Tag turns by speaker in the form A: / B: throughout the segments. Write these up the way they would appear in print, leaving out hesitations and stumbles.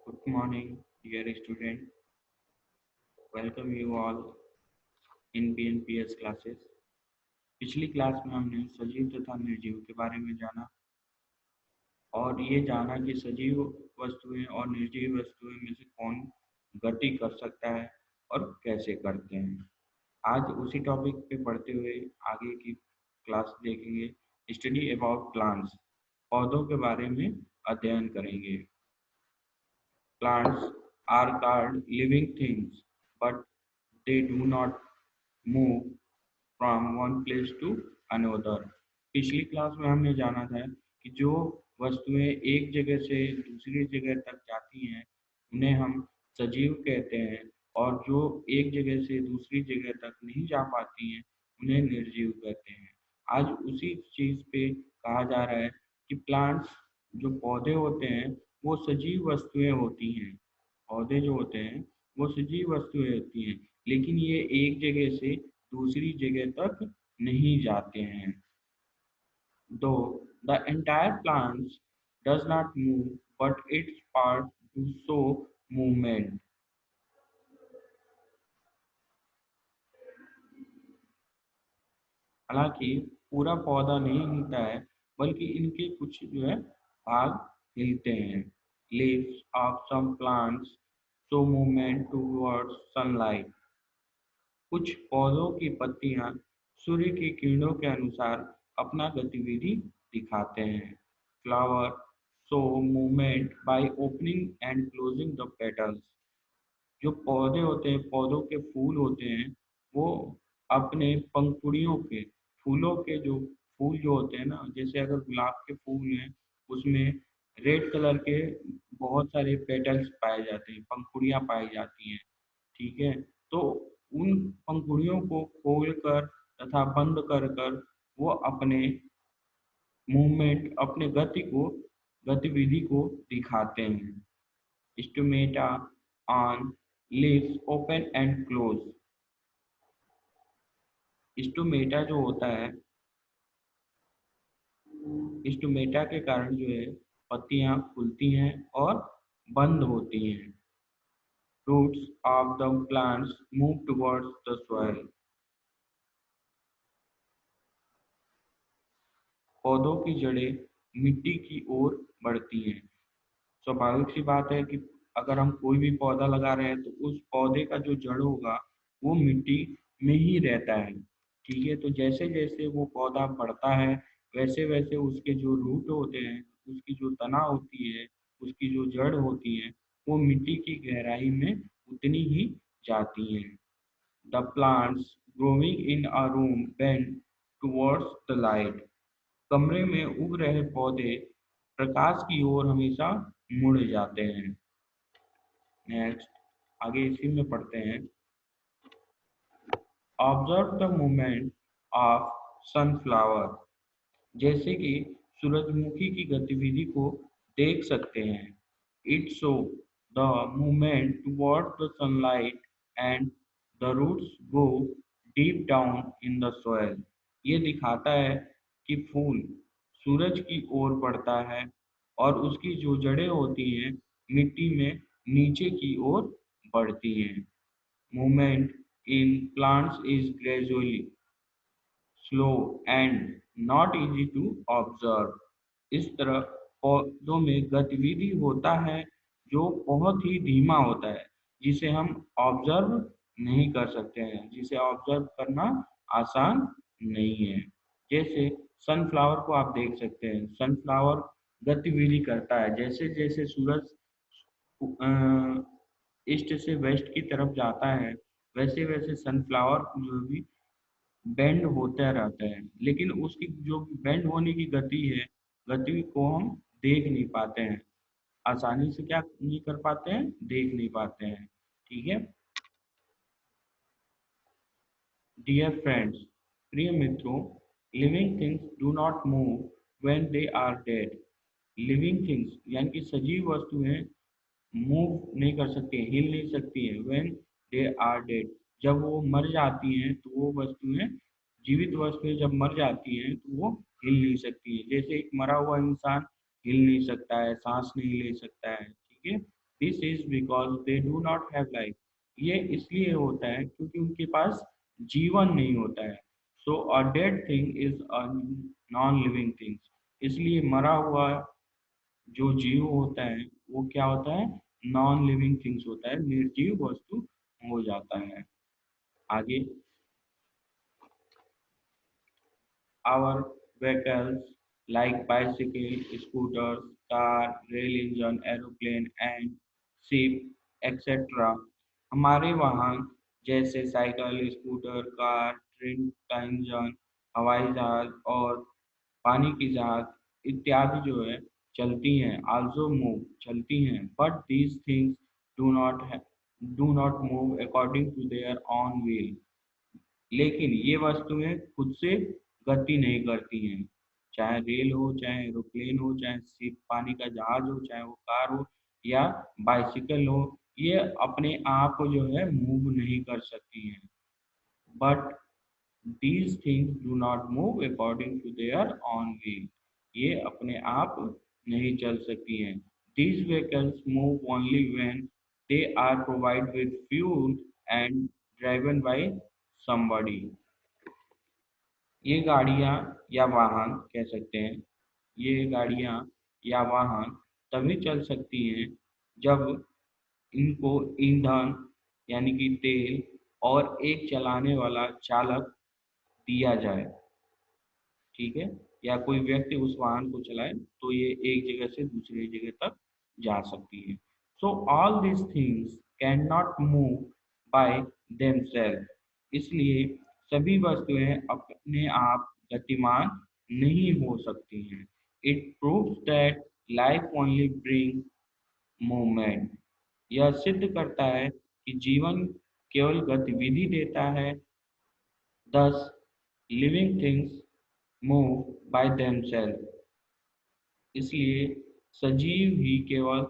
A: Good morning, dear student. Welcome you all in BNPS classes. पिछली class में हमने सजीव तथा निर्जीव के बारे में जाना और ये जाना कि सजीव वस्तुएं और निर्जीव वस्तुएं में से कौन गति कर सकता है और कैसे करते हैं। आज उसी टॉपिक पे पढ़ते हुए आगे की क्लास देखेंगे। स्टडी अबाउट प्लांट्स, पौधों के बारे में अध्ययन करेंगे। Plants are called living things, but they do not move from one place to another. पिछली क्लास में हमने जाना था कि जो वस्तुएं एक जगह से दूसरी जगह तक जाती हैं उन्हें हम सजीव कहते हैं और जो एक जगह से दूसरी जगह तक नहीं जा पाती हैं उन्हें निर्जीव कहते हैं। आज उसी चीज पे कहा जा रहा है कि प्लांट्स जो पौधे होते हैं वो सजीव वस्तुएं होती हैं। पौधे जो होते हैं वो सजीव वस्तुएं होती हैं, लेकिन ये एक जगह से दूसरी जगह तक नहीं जाते हैं। Though the entire plant does not move, but its part do show movement. हालांकि पूरा पौधा नहीं हिलता है, बल्कि इनके कुछ जो है भाग हिलते हैं। Leaves of some plants show movement towards sunlight. कुछ पौधों की पत्तियां सूर्य की किरणों के अनुसार अपना गतिविधि दिखाते हैं। Flower show movement by opening and closing the petals. जो पौधे होते हैं, पौधों के फूल होते हैं, वो अपने पंखुड़ियों के फूलों के जो फूल जो होते हैं ना, जैसे अगर गुलाब के फूल हैं उसमें रेड कलर के बहुत सारे पेटल्स पाए जाते हैं, पंखुड़ियां पाई जाती हैं। ठीक है, तो उन पंखुड़ियों को खोलकर तथा बंद कर कर वो अपने मूवमेंट, अपने गतिविधि को दिखाते हैं। Stomata on leaves open and close. Stomata जो होता है, स्टोमेटा के कारण जो है पत्तियां खुलती हैं और बंद होती हैं। Roots of the plants move towards the soil. पौधों की जड़ें मिट्टी की ओर बढ़ती हैं। स्वाभाविक सी बात है कि अगर हम कोई भी पौधा लगा रहे हैं तो उस पौधे का जो जड़ होगा वो मिट्टी में ही रहता है। ठीक है, तो जैसे जैसे वो पौधा बढ़ता है वैसे वैसे उसके जो रूट होते हैं, उसकी जो तना होती है, उसकी जो जड़ होती है, वो मिट्टी की गहराई में उतनी ही जाती हैं। The plants growing in a room bend towards the light. कमरे में उग रहे पौधे प्रकाश की ओर हमेशा मुड़ जाते हैं। नेक्स्ट, आगे इसी में पढ़ते हैं। Observe the movement of sunflower. जैसे कि सूरजमुखी की गतिविधि को देख सकते हैं। It show the movement toward the sunlight and the roots go deep down in the soil. ये दिखाता है कि फूल सूरज की ओर बढ़ता है और उसकी जो जड़ें होती हैं मिट्टी में नीचे की ओर बढ़ती हैं। Movement in plants is gradually slow and not easy to observe. इस तरह पौधों में गतिविधि होता है जो बहुत ही धीमा होता है, जिसे हम ऑब्जर्व नहीं कर सकते हैं, जिसे ऑब्जर्व करना आसान नहीं है। जैसे सनफ्लावर को आप देख सकते हैं, सनफ्लावर गतिविधि करता है। जैसे जैसे सूरज ईस्ट से वेस्ट की तरफ जाता है वैसे वैसे सनफ्लावर जो भी बेंड होता रहता है, लेकिन उसकी जो बेंड होने की गति है, गति को हम देख नहीं पाते हैं, आसानी से क्या नहीं कर पाते हैं, देख नहीं पाते हैं। ठीक है डियर फ्रेंड्स, प्रिय मित्रों, living things do not move when they are dead. Living things यानी कि सजीव वस्तुएं मूव नहीं कर सकती हैं, हिल नहीं सकती हैं। व्हेन दे आर डेड, जब वो मर जाती हैं तो वो वस्तुएं, जीवित वस्तुएं जब मर जाती हैं तो वो हिल नहीं सकती है। जैसे एक मरा हुआ इंसान हिल नहीं सकता है, सांस नहीं ले सकता है। ठीक है, this is because they do not have life. ये इसलिए होता है क्योंकि उनके पास जीवन नहीं होता है। So a dead thing is a non living things. इसलिए मरा हुआ जो जीव होता है वो क्या होता है, नॉन लिविंग थिंग्स होता है, निर्जीव वस्तु हो जाता है। आगे, our vehicles like bicycle, scooters, car, rail engine, aeroplane and ship, etc. हमारे वाहन जैसे साइकिल, स्कूटर, कार, ट्रेन का इंजन, हवाई जहाज और पानी की जहाज इत्यादि जो है चलती हैं, आल्सो मूव चलती हैं, but these things do not move according to their own will. लेकिन ये वस्तुएं खुद से गति नहीं करती हैं, चाहे रेल हो, चाहे एरोप्लेन हो, चाहे सिर्फ पानी का जहाज हो, चाहे वो कार हो या बाइसिकल हो, ये अपने आप जो है मूव नहीं कर सकती हैं। But these things do not move according to their own will। ये अपने आप नहीं चल सकती हैं। These vehicles move only when they are provided with fuel and driven by somebody। ये गाड़ियाँ या वाहन कह सकते हैं, ये गाड़ियाँ या वाहन तभी चल सकती हैं जब इनको ईंधन यानी कि तेल और एक चलाने वाला चालक दिया जाए। ठीक है, या कोई व्यक्ति उस वाहन को चलाए तो ये एक जगह से दूसरी जगह तक जा सकती है। So all this things can not move by themself. इसलिए सभी वस्तुएं अपने आप गतिमान नहीं हो सकती हैं। It proves that life only bring movement. यह सिद्ध करता है कि जीवन केवल गतिविधि देता है। Thus living things move by themself. इसलिए सजीव ही केवल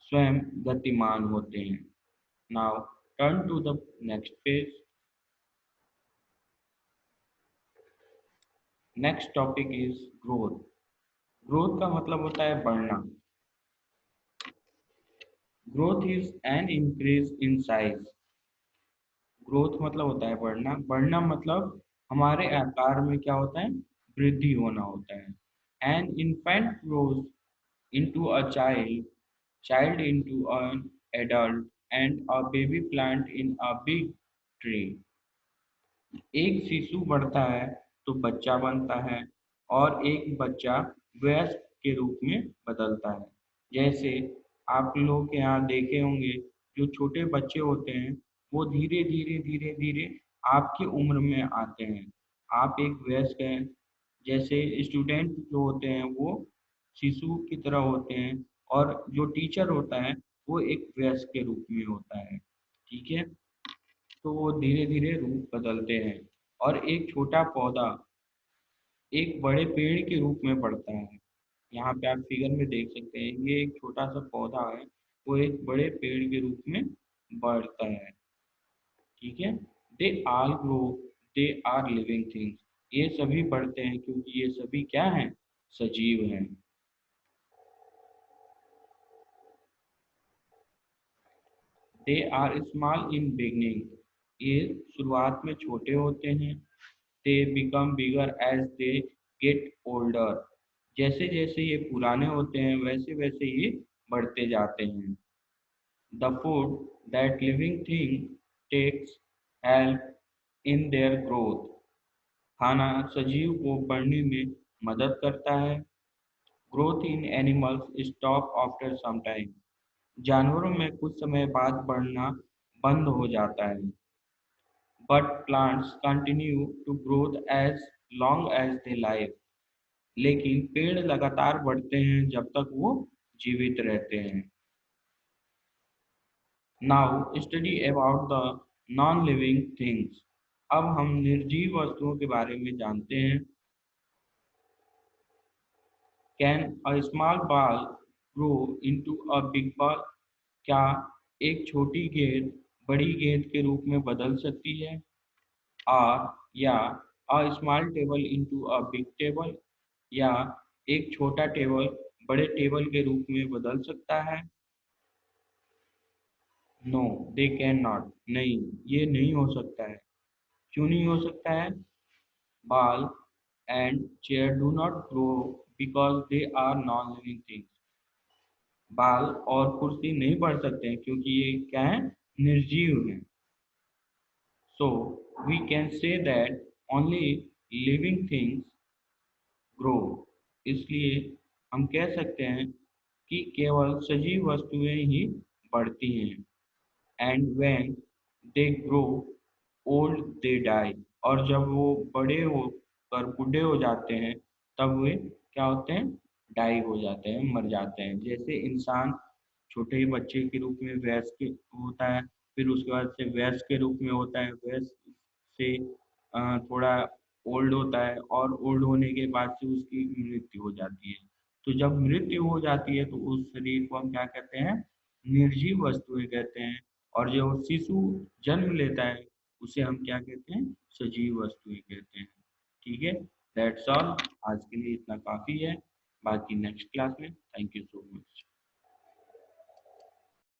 A: स्वयं गतिमान होते हैं। Now turn to the next page. Next topic is growth. Growth का मतलब होता है बढ़ना। Growth is an increase in size. Growth मतलब होता है बढ़ना। बढ़ना मतलब हमारे आकार में क्या होता है, वृद्धि होना होता है। An infant grows into a child into an adult, and a baby plant in a big tree। एक शिशु बढ़ता है तो बच्चा बनता है, और एक बच्चा वयस्क के रूप में बदलता है। जैसे आप लोग के यहाँ देखे होंगे, जो छोटे बच्चे होते हैं वो धीरे धीरे धीरे धीरे आपकी उम्र में आते हैं। आप एक वयस्क हैं, जैसे स्टूडेंट जो होते हैं वो शिशु की तरह होते हैं, और जो टीचर होता है वो एक वयस्क के रूप में होता है। ठीक है, तो वो धीरे धीरे रूप बदलते हैं, और एक छोटा पौधा एक बड़े पेड़ के रूप में बढ़ता है। यहाँ पे आप फिगर में देख सकते हैं, ये एक छोटा सा पौधा है, वो एक बड़े पेड़ के रूप में बढ़ता है। ठीक है, they all grow, they are living things. ये सभी बढ़ते हैं क्योंकि ये सभी क्या हैं, सजीव हैं। They are small in beginning. ये शुरुआत में छोटे होते हैं। They become bigger as they get older. जैसे जैसे ये पुराने होते हैं वैसे वैसे ये बढ़ते जाते हैं। The food that living thing takes help in their growth. खाना सजीव को बढ़ने में मदद करता है। Growth in animals stop after some time. जानवरों में कुछ समय बाद बढ़ना बंद हो जाता है। But plants continue to grow as long as they live. लेकिन पेड़ लगातार बढ़ते हैं जब तक वो जीवित रहते हैं। Now study about the non living things. अब हम निर्जीव वस्तुओं के बारे में जानते हैं। Can a small ball grow into a big ball. क्या एक छोटी गेंद बड़ी गेंद के रूप में बदल सकती है। और या a small table into a big table. या एक छोटा टेबल बड़े टेबल के रूप में बदल सकता है। नो दे कैन नॉट, नहीं ये नहीं हो सकता है। क्यों नहीं हो सकता है? Ball and chair do not grow because they are non-living things. बाल और कुर्सी नहीं बढ़ सकते हैं क्योंकि ये क्या है, निर्जीव है। So we can say that only living things grow, इसलिए हम कह सकते हैं कि केवल सजीव वस्तुएं ही बढ़ती हैं। And when they grow old they die, और जब वो बड़े होकर बूढ़े हो जाते हैं तब वे क्या होते हैं, डाई हो जाते हैं, मर जाते हैं। जैसे इंसान छोटे बच्चे के रूप में वयस्क होता है, फिर उसके बाद से वयस्क के रूप में होता है, वयस्क से थोड़ा ओल्ड होता है, और ओल्ड होने के बाद से उसकी मृत्यु हो जाती है। तो जब मृत्यु हो जाती है तो उस शरीर को हम क्या कहते हैं, निर्जीव वस्तुएं कहते हैं। और जो शिशु जन्म लेता है उसे हम क्या कहते हैं, सजीव वस्तुएं कहते हैं। ठीक है, दैट्स ऑल, आज के लिए इतना काफी है। बाकी नेक्स्ट क्लास में। Thank you so much.